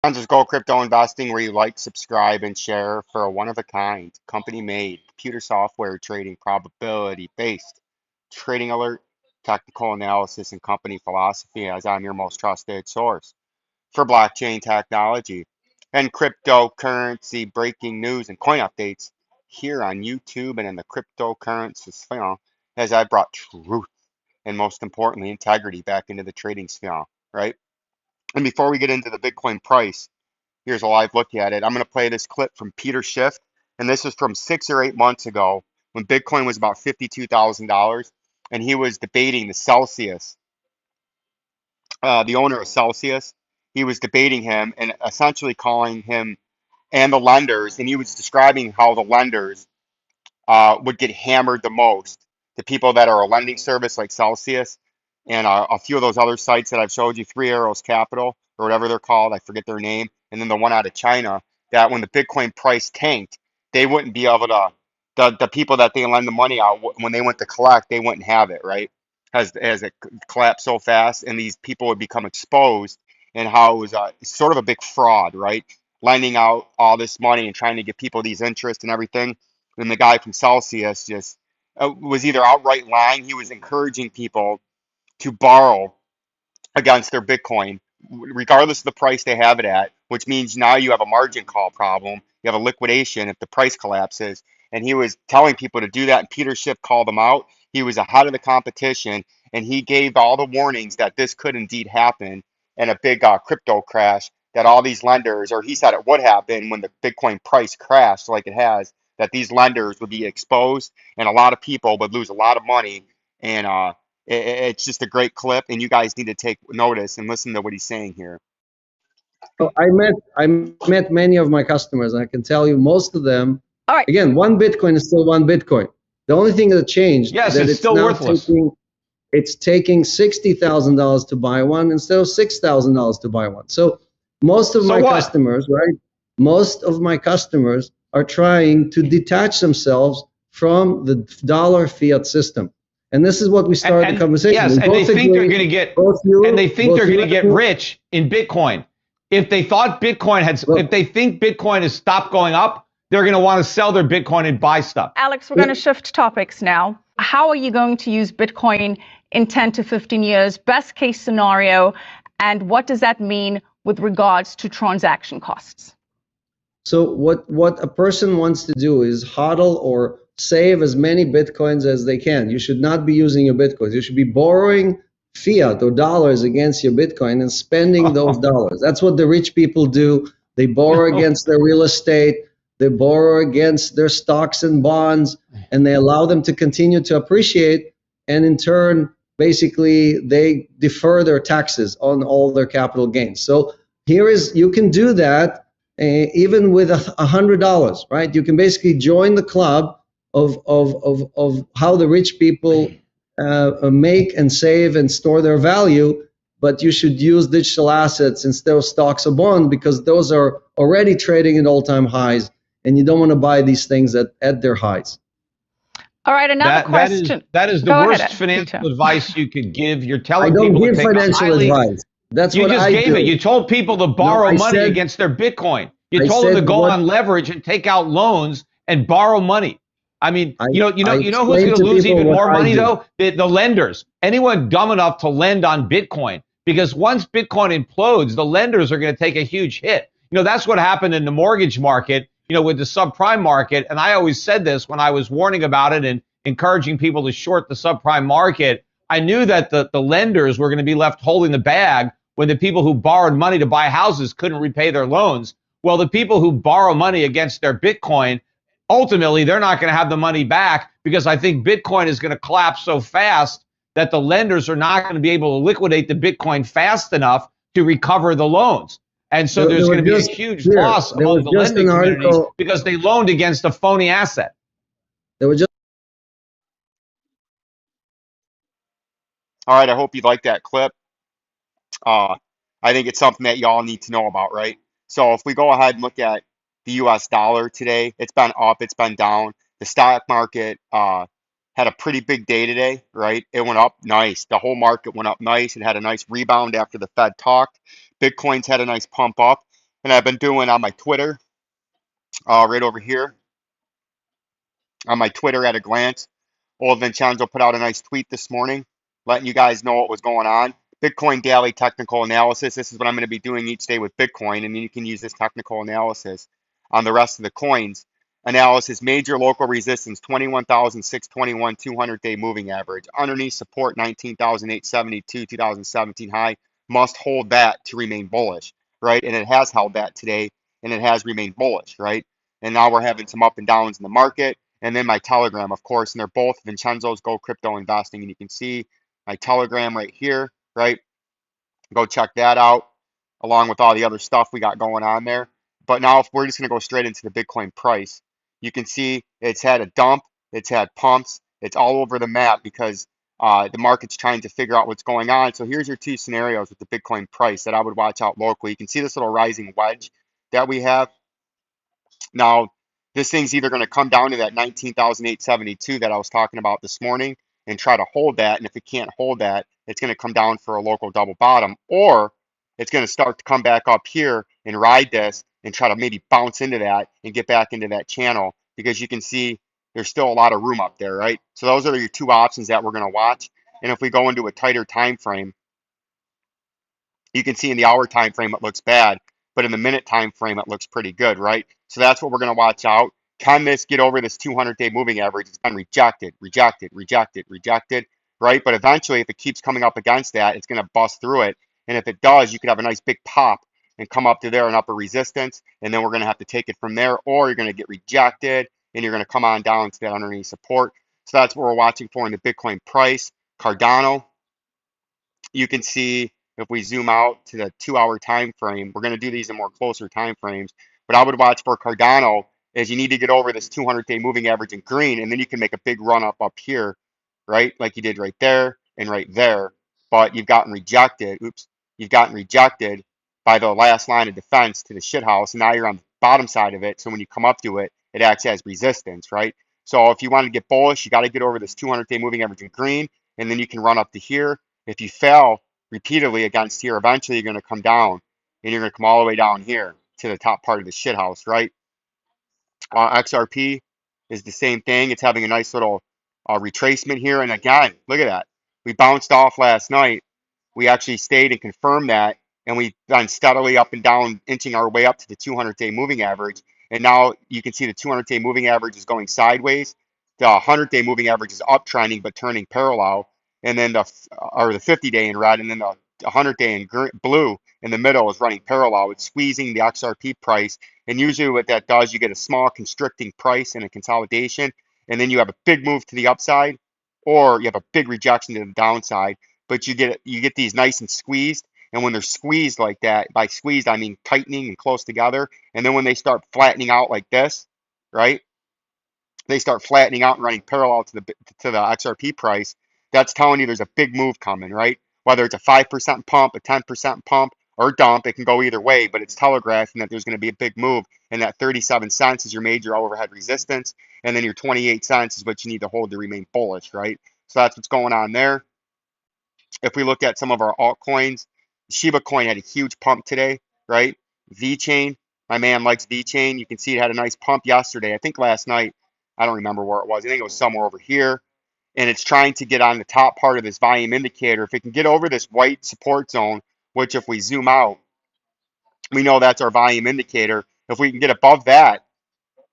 Vincenzo'S Gold Crypto Investing, where you like, subscribe, and share for a one-of-a-kind, company-made, computer software trading, probability-based trading alert, technical analysis, and company philosophy, as I'm your most trusted source for blockchain technology and cryptocurrency breaking news and coin updates here on YouTube and in the cryptocurrency sphere, as I brought truth and, most importantly, integrity back into the trading sphere, right? And before we get into the Bitcoin price, here's a live look at it. I'm going to play this clip from Peter Schiff, and this is from 6 or 8 months ago when Bitcoin was about $52,000, and he was debating the Celsius, the owner of Celsius. He was debating him and essentially calling him and the lenders, and he was describing how the lenders would get hammered the most. The people that are a lending service like Celsius and a few of those other sites that I've showed you, Three Arrows Capital or whatever they're called, I forget their name, and then the one out of China, that when the Bitcoin price tanked, they wouldn't be able to, the people that they lend the money out, when they went to collect, they wouldn't have it, right? As it collapsed so fast, and these people would become exposed, and how it was sort of a big fraud, right? Lending out all this money and trying to give people these interest and everything. And the guy from Celsius just was either outright lying, he was encouraging people to borrow against their Bitcoin, regardless of the price they have it at, which means now you have a margin call problem. You have a liquidation if the price collapses. And he was telling people to do that, and Peter Schiff called them out. He was ahead of the competition, and he gave all the warnings that this could indeed happen in a big crypto crash, that all these lenders, or he said it would happen when the Bitcoin price crashed like it has, that these lenders would be exposed and a lot of people would lose a lot of money. And it's just a great clip, and you guys need to take notice and listen to what he's saying here. So I met many of my customers, and I can tell you most of them. All right. Again, one Bitcoin is still one Bitcoin. The only thing that changed, yes, that it's still worthless. It's taking $60,000 to buy one instead of $6,000 to buy one. So most of my customers, right? Most of my customers are trying to detach themselves from the dollar fiat system. And this is what we started the conversation. Yes, and they think they're going to get, and they think they're going to get rich in Bitcoin. If they thought Bitcoin had, if they think Bitcoin has stopped going up, they're going to want to sell their Bitcoin and buy stuff. Alex, we're going to shift topics now. How are you going to use Bitcoin in 10 to 15 years? Best case scenario, and what does that mean with regards to transaction costs? So what a person wants to do is hodl or save as many Bitcoins as they can. You should not be using your Bitcoins. You should be borrowing fiat or dollars against your Bitcoin and spending those dollars. That's what the rich people do. They borrow against their real estate. They borrow against their stocks and bonds, and they allow them to continue to appreciate. And in turn, basically, they defer their taxes on all their capital gains. So here is, you can do that even with $100, right? You can basically join the club of how the rich people make and save and store their value, but you should use digital assets instead of stocks or bonds, because those are already trading at all-time highs, and you don't want to buy these things at their highs. All right, another question. That is the worst financial advice you could give. You're telling people to give financial advice. That's what I do. You just gave it. You told people to borrow money against their Bitcoin. You told them to go on leverage and take out loans and borrow money. I mean, I you know who's explain going to to lose people even what more I money do. though? The lenders. Anyone dumb enough to lend on Bitcoin, because once Bitcoin implodes, the lenders are going to take a huge hit. That's what happened in the mortgage market, with the subprime market. And I always said this when I was warning about it and encouraging people to short the subprime market. I knew that the lenders were going to be left holding the bag when the people who borrowed money to buy houses couldn't repay their loans. Well, the people who borrow money against their Bitcoin, ultimately, they're not going to have the money back, because I think Bitcoin is going to collapse so fast that the lenders are not going to be able to liquidate the Bitcoin fast enough to recover the loans. And so There there's going was to be a just huge here. loss There among was the just lending an communities article. because they loaned against a phony asset. There was just All right, I hope you like that clip. I think it's something that y'all need to know about, right? So if we go ahead and look at the US dollar today, it's been up, it's been down. The stock market had a pretty big day today, right? It went up nice. The whole market went up nice. It had a nice rebound after the Fed talked. Bitcoin's had a nice pump up. And I've been doing on my Twitter, right over here, on my Twitter at a glance. Old Vincenzo put out a nice tweet this morning, letting you guys know what was going on. Bitcoin daily technical analysis. This is what I'm going to be doing each day with Bitcoin, and then you can use this technical analysis on the rest of the coins. Analysis: major local resistance 21,621 200-day moving average. Underneath support 19,872 2017 high. Must hold that to remain bullish, right? And it has held that today, and it has remained bullish, right? And now we're having some up and downs in the market. And then my Telegram, of course, and they're both Vincenzo's Go Crypto Investing. And you can see my Telegram right here, right? Go check that out, along with all the other stuff we got going on there. But now, if we're just going to go straight into the Bitcoin price, you can see it's had a dump, it's had pumps, it's all over the map because the market's trying to figure out what's going on. So here's your two scenarios with the Bitcoin price that I would watch out locally. You can see this little rising wedge that we have. Now, this thing's either going to come down to that 19,872 that I was talking about this morning and try to hold that. And if it can't hold that, it's going to come down for a local double bottom, or it's going to start to come back up here and ride this and try to maybe bounce into that and get back into that channel, because you can see there's still a lot of room up there, right? So those are your two options that we're going to watch. And if we go into a tighter time frame, you can see in the hour time frame it looks bad, but in the minute time frame it looks pretty good, right? So that's what we're going to watch out. Can this get over this 200-day moving average? It's been rejected, rejected, rejected, rejected, right? But eventually, if it keeps coming up against that, it's going to bust through it. And if it does, you could have a nice big pop and come up to there and upper resistance, and then we're going to have to take it from there, or you're going to get rejected and you're going to come on down to that underneath support. So that's what we're watching for in the Bitcoin price. Cardano, you can see if we zoom out to the 2 hour time frame, we're going to do these in more closer time frames. But I would watch for Cardano is you need to get over this 200-day moving average in green, and then you can make a big run up here, right? Like you did right there and right there. But you've gotten rejected. Oops, you've gotten rejected by the last line of defense to the shit house. And now you're on the bottom side of it. So when you come up to it, it acts as resistance, right? So if you want to get bullish, you got to get over this 200-day moving average in green, and then you can run up to here. If you fail repeatedly against here, eventually you're going to come down, and you're going to come all the way down here to the top part of the shit house, right? XRP is the same thing. It's having a nice little retracement here. And again, look at that. We bounced off last night. We actually stayed and confirmed that. And we've gone steadily up and down, inching our way up to the 200-day moving average. And now you can see the 200-day moving average is going sideways. The 100-day moving average is uptrending but turning parallel. And then the 50-day in red, and then the 100-day in blue in the middle is running parallel. It's squeezing the XRP price. And usually what that does, you get a small constricting price and a consolidation, and then you have a big move to the upside, or you have a big rejection to the downside. But you get these nice and squeezed. And when they're squeezed like that, by squeezed I mean tightening and close together. And then when they start flattening out like this, right? They start flattening out and running parallel to the XRP price. That's telling you there's a big move coming, right? Whether it's a 5% pump, a 10% pump, or dump, it can go either way, but it's telegraphing that there's going to be a big move. And that 37 cents is your major overhead resistance. And then your 28 cents is what you need to hold to remain bullish, right? So that's what's going on there. If we look at some of our altcoins, Shiba Coin had a huge pump today, right? VeChain, my man likes VeChain. You can see it had a nice pump yesterday. I think last night I don't remember where it was. I think it was somewhere over here. And it's trying to get on the top part of this volume indicator. If it can get over this white support zone, which if we zoom out, we know that's our volume indicator. If we can get above that,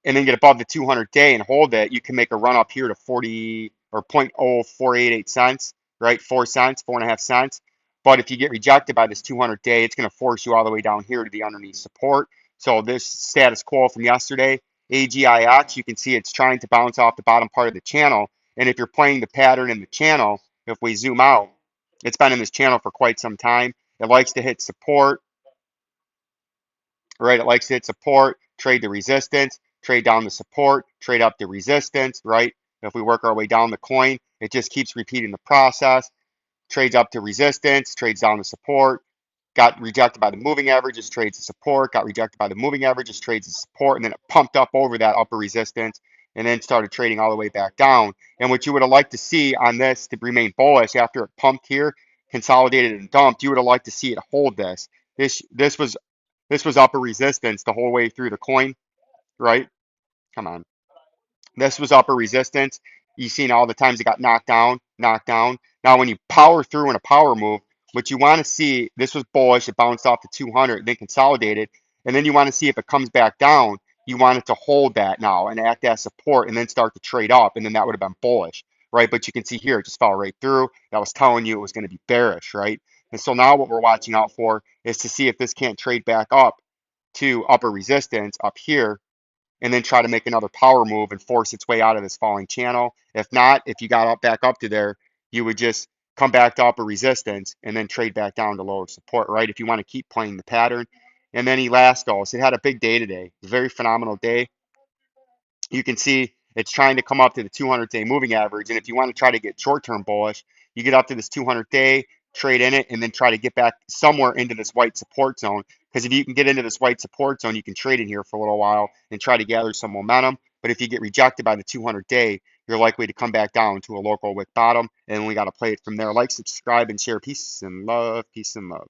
and then get above the 200-day and hold it, you can make a run up here to 40 or 0.0488 cents, right? 4 cents, 4.5 cents. But if you get rejected by this 200-day, it's going to force you all the way down here to the underneath support. So this status quo from yesterday, AGIX, you can see it's trying to bounce off the bottom part of the channel. And if you're playing the pattern in the channel, if we zoom out, it's been in this channel for quite some time. It likes to hit support, right? It likes to hit support, trade the resistance, trade down the support, trade up the resistance, right? If we work our way down the coin, it just keeps repeating the process, trades up to resistance, trades down the support, got rejected by the moving averages, trades the support, got rejected by the moving averages, trades the support, and then it pumped up over that upper resistance and then started trading all the way back down. And what you would have liked to see on this to remain bullish after it pumped here, consolidated and dumped, you would have liked to see it hold this. This was upper resistance the whole way through the coin, right? Come on. This was upper resistance. You've seen all the times it got knocked down, knocked down. Now, when you power through in a power move, what you want to see, this was bullish. It bounced off the 200, then consolidated. And then you want to see if it comes back down, you want it to hold that now and act as support and then start to trade up. And then that would have been bullish, right? But you can see here, it just fell right through. That was telling you it was going to be bearish, right? And so now what we're watching out for is to see if this can't trade back up to upper resistance up here and then try to make another power move and force its way out of this falling channel. If not, if you got up back up to there, you would just come back to upper resistance and then trade back down to lower support, right? If you want to keep playing the pattern. And then ELASTOS, it had a big day today, a very phenomenal day. You can see it's trying to come up to the 200-day moving average. And if you want to try to get short-term bullish, you get up to this 200-day, trade in it, and then try to get back somewhere into this white support zone. Because if you can get into this white support zone, you can trade in here for a little while and try to gather some momentum. But if you get rejected by the 200-day, you're likely to come back down to a local wick bottom. And we got to play it from there. Like, subscribe, and share. Peace and love. Peace and love.